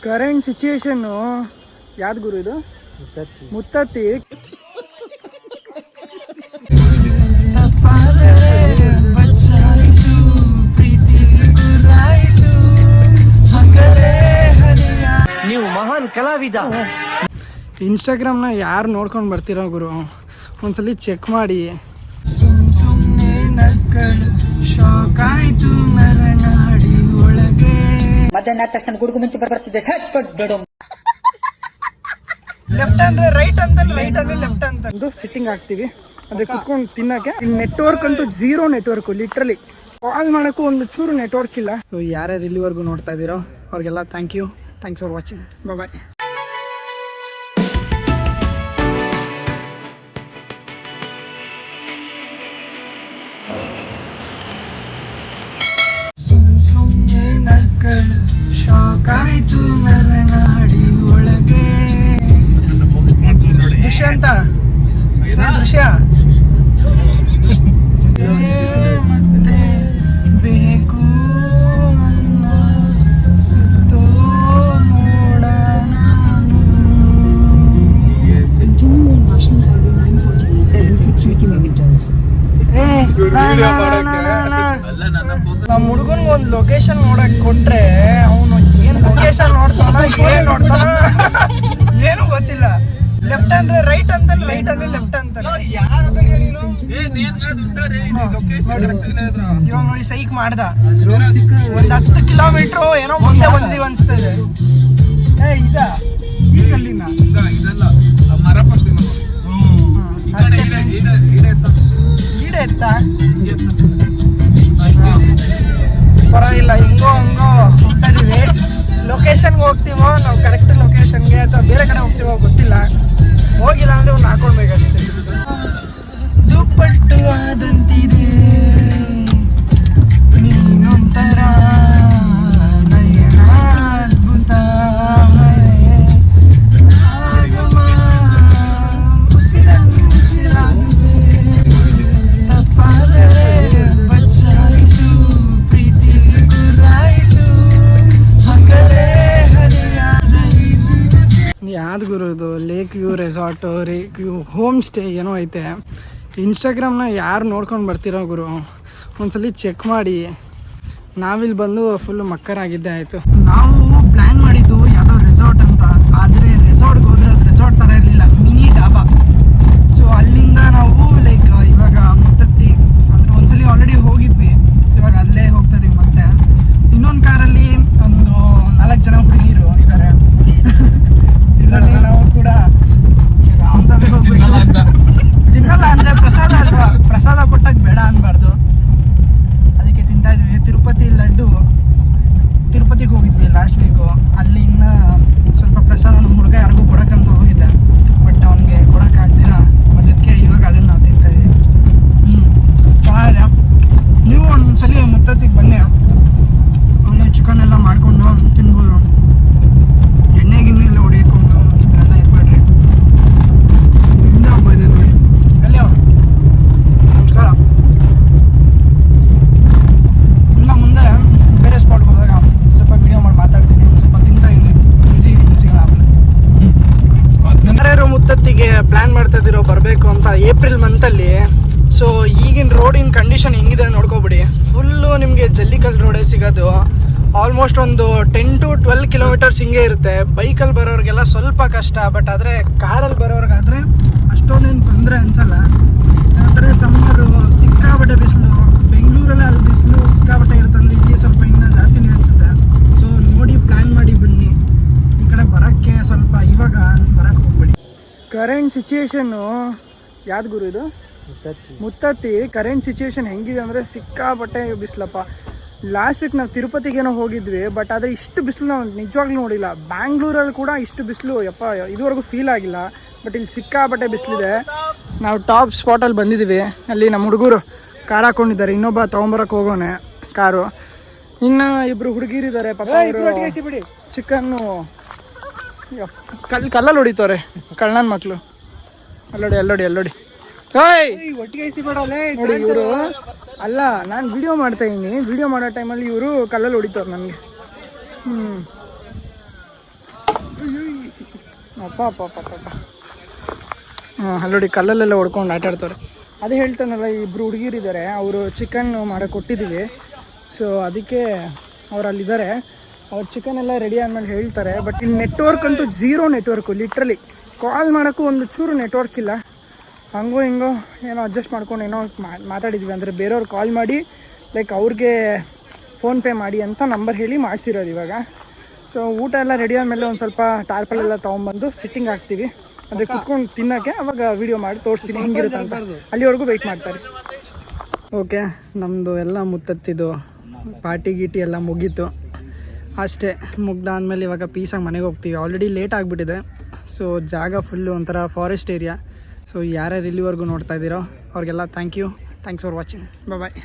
Current situation ಯಾವ್ದು ಗುರು ಇದು? ಮುತ್ತತ್ತಿ. ನೀವು ಮಹಾನ್ ಕಲಾವಿದ. ಇನ್ಸ್ಟಾಗ್ರಾಮ್ನ ಯಾರು ನೋಡ್ಕೊಂಡು ಬರ್ತೀರೋ ಗುರು, ಒಂದ್ಸಲಿ ಚೆಕ್ ಮಾಡಿ. ಮಧ್ಯಾಹ್ನ ತಕ್ಷಣ ಗುಡುಗು ಮುಂಚೆ ಬರ್ತಿದ್ದೆ. ಲೆಫ್ಟ್ ಅಂದ್ರೆ ರೈಟ್ ಅಂತ, ರೈಟ್ ಅಂದ್ರೆ ಲೆಫ್ಟ್ ಅಂತ ಸಿಟ್ಟಿಂಗ್ ಆಗ್ತೀವಿ. ಅದೇ ಕುತ್ಕೊಂಡು ತಿನ್ನಕ್ಕೆ. ನೆಟ್ವರ್ಕ್ ಅಂತೂ ಝೀರೋ ನೆಟ್ವರ್ಕ್, ಲಿಟ್ರಲಿ ಕಾಲ್ ಮಾಡೋಕ್ಕೂ ಒಂದು ಚೂರು ನೆಟ್ವರ್ಕ್ ಇಲ್ಲ. ಸೊ ಯಾರ್ಯಾರು ಇಲ್ಲಿವರೆಗೂ ನೋಡ್ತಾ ಇದ್ದೀರೋ ಅವ್ರಿಗೆಲ್ಲ ಥ್ಯಾಂಕ್ಸ್ ಫಾರ್ ವಾಚಿಂಗ್. ಬಾಯ್. ಶಾಕಾಯ್ತು ನರನಾಡಿ ಒಳಗೆ. ದೃಶ್ಯ ಅಂತ ದೃಶ್ಯ ಮತ್ತೆ ಬೇಕು ನನ್ನ ಸುತ್ತೋ ನೋಡ ನಾನು. National Highway 948 every 3 kilometers. ನಮ್ಮ ಹುಡುಗನ್ಗೆ ಒಂದು ಲೊಕೇಶನ್ ನೋಡಕ್ ಕೊಟ್ರೆ ಅವನು ಏನ್ ಲೊಕೇಶನ್ ನೋಡ್ತಾನ, ಏನ್ ನೋಡ್ತಾನ ಏನು ಗೊತ್ತಿಲ್ಲ. ಲೆಫ್ಟ್ ಅಂದ್ರೆ ರೈಟ್ ಅಂತ, ರೈಟ್ ಅಂದ್ರೆ ಲೆಫ್ಟ್ ಅಂತ. ಇವಾಗ ನೋಡಿ ಸೈಕ್ ಮಾಡ್ದ. ಒಂದ್ 10 ಕಿಲೋಮೀಟರ್ ಏನೋ ಮುಂದೆ ಬಂದಿವ್ ಅನ್ಸ್ತದೆ. ಇದ ಈ ಕಲ್ಲಿನ ಗೀಡ ಎತ್ತ ಪರವಾಗಿಲ್ಲ. ಹಿಂಗೋ ಹಂಗೋ ಹೋಗ್ತಾ ಇದೀವಿ. ಲೊಕೇಶನ್ಗೆ ಹೋಗ್ತೀವೋ ನಾವು, ಕರೆಕ್ಟ್ ಲೊಕೇಶನ್ಗೆ ಅಥವಾ ಬೇರೆ ಕಡೆ ಹೋಗ್ತೀವೋ ಗೊತ್ತಿಲ್ಲ. ಹೋಗಿಲ್ಲ ಅಂದ್ರೆ ಒಂದು ಹಾಕೊಳ್ಬೇಕಷ್ಟೇ. ದುಪ್ಪಟ್ಟು ಆದಂತಿದೆ ನೀನೊಂಥರ ನಯನ ಅದ್ಭುತ. ಯಾವ್ದು ಗುರು ಇದು? Lake view resort, lake view home stay ಏನೋ ಐತೆ. ಇನ್ಸ್ಟಾಗ್ರಾಮ್ನ ಯಾರು ನೋಡ್ಕೊಂಡು ಬರ್ತೀರೋ ಗುರು, ಒಂದ್ಸಲಿ ಚೆಕ್ ಮಾಡಿ. ನಾವಿಲ್ಲಿ ಬಂದು ಫುಲ್ ಮಕ್ಕರಾಗಿದ್ದೆ ಆಯಿತು. ನಾವು ಪ್ಲ್ಯಾನ್ ಮಾಡಿದ್ದು ಯಾವುದೋ ರೆಸಾರ್ಟ್ ಅಂತ, ಆದರೆ ರೆಸಾರ್ಟ್ಗೆ ಹೋದರೆ ಅದು ರೆಸಾರ್ಟ್ ಥರ ಇರಲಿಲ್ಲ, ಮಿನಿ ಡಾಬಾ. ಸೊ ಅಲ್ಲಿಂದ ನಾವು ಲೈಕ್ ಇವಾಗ ಮುತ್ತತ್ತಿ ಅಂದರೆ ಒಂದ್ಸಲಿ ಆಲ್ರೆಡಿ ಹೋಗಿದ್ವಿ, ಇವಾಗ ಅಲ್ಲೇ ಹೋಗ್ತಾ ಇದೀವಿ. ಮತ್ತೆ ಇನ್ನೊಂದು ಕಾರಲ್ಲಿ ಒಂದು 4 ಜನ ಹುಡುಗಿರು ಇದ್ದಾರೆ. ಇದರಲ್ಲಿ ನಾವು ಕೂಡ ಈಗ ಅಹಮದಾಬಾದ್ ಹೋಗ್ಬೇಕು. ತಿನ್ನಲ್ಲ ಅಂದರೆ ಪ್ರಸಾದ ಅಲ್ವಾ, ಪ್ರಸಾದ ಕೊಟ್ಟಾಗ ಬೇಡ ಅನ್ಬಾರ್ದು, ಅದಕ್ಕೆ ತಿಂತಾ ಇದ್ವಿ. ತಿರುಪತಿ ಲಡ್ಡು, ತಿರುಪತಿಗೆ ಹೋಗಿದ್ವಿ ಲಾಸ್ಟ್ ವೀಕು. ಅಲ್ಲಿ ಇನ್ನು ಸ್ವಲ್ಪ ಪ್ರಸಾದ ನಮ್ಮ ಹುಡುಗ ಯಾರಿಗೂ ಕೊಡೋಕ್ಕಂತ ಹೋಗಿದ್ದೆ, ಬಟ್ ಅವನಿಗೆ ಕೊಡೋಕ್ಕಾಗ್ದಿರ ಅದಕ್ಕೆ ಇವಾಗ ಅದನ್ನು ನಾವು ತಿಂತಾ ಇದ್ವಿ. ಚೆನ್ನಾಗಿದೆ. ನೀವು ಒಂದ್ಸಲಿ ಮುತ್ತತ್ತಿಗೆ ಬನ್ನಿ, ಒಳ್ಳೆ ಚಿಕನ್ ಎಲ್ಲ ಮಾಡಿಕೊಂಡು ತಿನ್ಬೋದು. ಎಣ್ಣೆ ಗಿಣ್ಣೆ ಎಲ್ಲ ಹೊಡಿಕೊಂಡು ಎಲ್ಲ ಇರ್ಬೇಡ್ರಿ. ಹಿಂದೆ ಹಬ್ಬ ಇದೆ ನೋಡಿ. ಎಲ್ಲಿ ನಮಸ್ಕಾರ. ಇನ್ನು ಮುಂದೆ ಬೇರೆ ಸ್ಪಾಟ್ಗೆ ಹೋದಾಗ ಸ್ವಲ್ಪ ವಿಡಿಯೋ ಮಾಡಿ ಮಾತಾಡ್ತೀನಿ. ಸ್ವಲ್ಪ ತಿಂತಾ ಇಲ್ಲಿ ಬಿಸಿ ಸಿಗೋಣ. ಯಾರ್ಯಾರು ಮುತ್ತತ್ತಿಗೆ ಪ್ಲ್ಯಾನ್ ಮಾಡ್ತಾ ಇದ್ದೀರೋ ಬರಬೇಕು ಅಂತ ಏಪ್ರಿಲ್ ಮಂತಲ್ಲಿ. ಸೊ ಈಗಿನ ರೋಡಿನ ಕಂಡೀಷನ್ ಹೆಂಗಿದೆ ನೋಡ್ಕೊಬಿಡಿ. ಫುಲ್ಲು ನಿಮಗೆ ಜಲ್ಲಿಕಲ್ ರೋಡೇ ಸಿಗೋದು. ಆಲ್ಮೋಸ್ಟ್ ಒಂದು 10 to 12 ಕಿಲೋಮೀಟರ್ಸ್ ಹಿಂಗೆ ಇರುತ್ತೆ. ಬೈಕಲ್ಲಿ ಬರೋರಿಗೆಲ್ಲ ಸ್ವಲ್ಪ ಕಷ್ಟ, ಬಟ್ ಆದರೆ ಕಾರಲ್ಲಿ ಬರೋರಿಗಾದರೆ ಅಷ್ಟೊಂದೇನು ತೊಂದರೆ ಅನಿಸಲ್ಲ. ಯಾಕಂದರೆ ಸಮ್ಮರು ಸಿಕ್ಕಾಬಟ್ಟೆ ಬಿಸಿಲು, ಬೆಂಗಳೂರಲ್ಲಿ ಅಲ್ಲಿ ಬಿಸಿಲು ಸಿಕ್ಕಾಬಟ್ಟೆ ಇರುತ್ತೆ, ಅಂದರೆ ಇಲ್ಲಿ ಸ್ವಲ್ಪ ಇನ್ನೂ ಜಾಸ್ತಿನೇ ಅನಿಸುತ್ತೆ. ಸೊ ನೋಡಿ ಪ್ಲ್ಯಾನ್ ಮಾಡಿ ಬನ್ನಿ. ಈ ಕಡೆ ಬರೋಕ್ಕೆ ಸ್ವಲ್ಪ ಇವಾಗ ಬರೋಕ್ಕೆ ಹೋಗ್ಬೇಡಿ. ಕರೆಂಟ್ ಸಿಚುಯೇಷನ್ನು ಯಾವ್ದು ಗುರು ಇದು? ಮುತ್ತತ್ತಿ. ಕರೆಂಟ್ ಸಿಚುಯೇಷನ್ ಹೆಂಗಿದೆ ಅಂದರೆ ಸಿಕ್ಕಾಬಟ್ಟೆ ಬಿಸಿಲಪ್ಪ. ಲಾಸ್ಟ್ ವೀಕ್ ನಾವು ತಿರುಪತಿಗೇನೋ ಹೋಗಿದ್ವಿ, ಬಟ್ ಆದರೆ ಇಷ್ಟು ಬಿಸಿಲು ನಾವು ನಿಜವಾಗ್ಲೂ ನೋಡಿಲ್ಲ. ಬ್ಯಾಂಗ್ಳೂರಲ್ಲಿ ಕೂಡ ಇಷ್ಟು ಬಿಸಿಲು ಯಪ್ಪ ಇದುವರೆಗೂ ಫೀಲ್ ಆಗಿಲ್ಲ, ಬಟ್ ಇಲ್ಲಿ ಸಿಕ್ಕಾಬಟ್ಟೆ ಬಿಸಿಲಿದೆ. ನಾವು ಟಾಪ್ ಸ್ಪಾಟಲ್ಲಿ ಬಂದಿದ್ದೀವಿ. ಅಲ್ಲಿ ನಮ್ಮ ಹುಡುಗರು ಕಾರ್ ಹಾಕ್ಕೊಂಡಿದ್ದಾರೆ, ಇನ್ನೊಬ್ಬ ತೊಗೊಂಬರಕ್ಕೆ ಹೋಗೋನೆ ಕಾರು. ಇನ್ನು ಇಬ್ಬರು ಹುಡುಗಿರಿದ್ದಾರೆ ಪಾಪ, ಅವರು ಚಿಕನ್ನು ಕಲ್ಲಲ್ಲಿ ಹೊಡಿತವ್ರೆ, ಕಳ್ಳನ ಮಕ್ಕಳು. ಅಲ್ಲೋಡಿ ನೋಡಿ ಇವರು. ಅಲ್ಲ, ನಾನು ವಿಡಿಯೋ ಮಾಡ್ತಾ ಇದ್ದೀನಿ, ವಿಡಿಯೋ ಮಾಡೋ ಟೈಮಲ್ಲಿ ಇವರು ಕಲ್ಲಲ್ಲಿ ಹೊಡಿತವ್ರು ನನಗೆ. ಅಪ್ಪ ಅಪ್ಪ ಅಪ್ಪ ಅಪ್ಪ ಅಲ್ಲೋಡಿ ಕಲ್ಲಲ್ಲೆಲ್ಲ ಹೊಡ್ಕೊಂಡು ಆಟ ಆಡ್ತಾರೆ. ಅದೇ ಹೇಳ್ತಾನಲ್ಲ, ಇಬ್ಬರು ಹುಡುಗಿರಿದ್ದಾರೆ, ಅವರು ಚಿಕನ್ ಮಾಡೋಕೆ ಕೊಟ್ಟಿದ್ದೀವಿ. ಸೊ ಅದಕ್ಕೆ ಅವ್ರು ಅಲ್ಲಿದ್ದಾರೆ. ಅವ್ರು ಚಿಕನ್ ಎಲ್ಲ ರೆಡಿ ಆದಮೇಲೆ ಹೇಳ್ತಾರೆ. ಬಟ್ ಇಲ್ಲಿ ನೆಟ್ವರ್ಕ್ ಅಂತೂ ಝೀರೋ ನೆಟ್ವರ್ಕು. ಲಿಟ್ರಲಿ ಕಾಲ್ ಮಾಡೋಕ್ಕೂ ಒಂದು ಚೂರು ನೆಟ್ವರ್ಕ್ ಇಲ್ಲ. ಹಂಗೋ ಹಿಂಗೋ ಏನೋ ಅಡ್ಜಸ್ಟ್ ಮಾಡ್ಕೊಂಡು ಏನೋ ಮಾತಾಡಿದ್ವಿ. ಅಂದರೆ ಬೇರೆಯವ್ರು ಕಾಲ್ ಮಾಡಿ ಲೈಕ್ ಅವ್ರಿಗೆ ಫೋನ್ಪೇ ಮಾಡಿ ಅಂತ ನಂಬರ್ ಹೇಳಿ ಮಾಡಿಸಿರೋದು ಇವಾಗ. ಸೊ ಊಟ ಎಲ್ಲ ರೆಡಿ ಆದಮೇಲೆ ಒಂದು ಸ್ವಲ್ಪ ಟಾರ್ಪಲೆಲ್ಲ ತೊಗೊಂಬಂದು ಸಿಟ್ಟಿಂಗ್ ಹಾಕ್ತೀವಿ. ಅಂದರೆ ಕುತ್ಕೊಂಡು ತಿನ್ನೋಕ್ಕೆ ಅವಾಗ ವೀಡಿಯೋ ಮಾಡಿ ತೋರಿಸ್ತೀನಿ ಹೆಂಗಿರುತ್ತೆ ಅಂತ. ಅಲ್ಲಿವರೆಗೂ ವೆಯ್ಟ್ ಮಾಡ್ತಾರೆ. ಓಕೆ, ನಮ್ಮದು ಎಲ್ಲ ಮುತ್ತತ್ತಿದ್ದು ಪಾರ್ಟಿ ಗೀಟಿ ಎಲ್ಲ ಮುಗೀತು. ಅಷ್ಟೇ, ಮುಗ್ದಾದ್ಮೇಲೆ ಇವಾಗ ಪೀಸಾಗಿ ಮನೆಗೆ ಹೋಗ್ತೀವಿ. ಆಲ್ರೆಡಿ ಲೇಟ್ ಆಗಿಬಿಟ್ಟಿದೆ. ಸೊ ಜಾಗ ಫುಲ್ಲು ಒಂಥರ ಫಾರೆಸ್ಟ್ ಏರಿಯಾ. ಸೊ ಯಾರ್ಯಾರು ಇಲ್ಲಿವರೆಗೂ ನೋಡ್ತಾ ಇದ್ದೀರೋ ಅವ್ರಿಗೆಲ್ಲ ಥ್ಯಾಂಕ್ಸ್ ಫಾರ್ ವಾಚಿಂಗ್. ಬಾಯ್.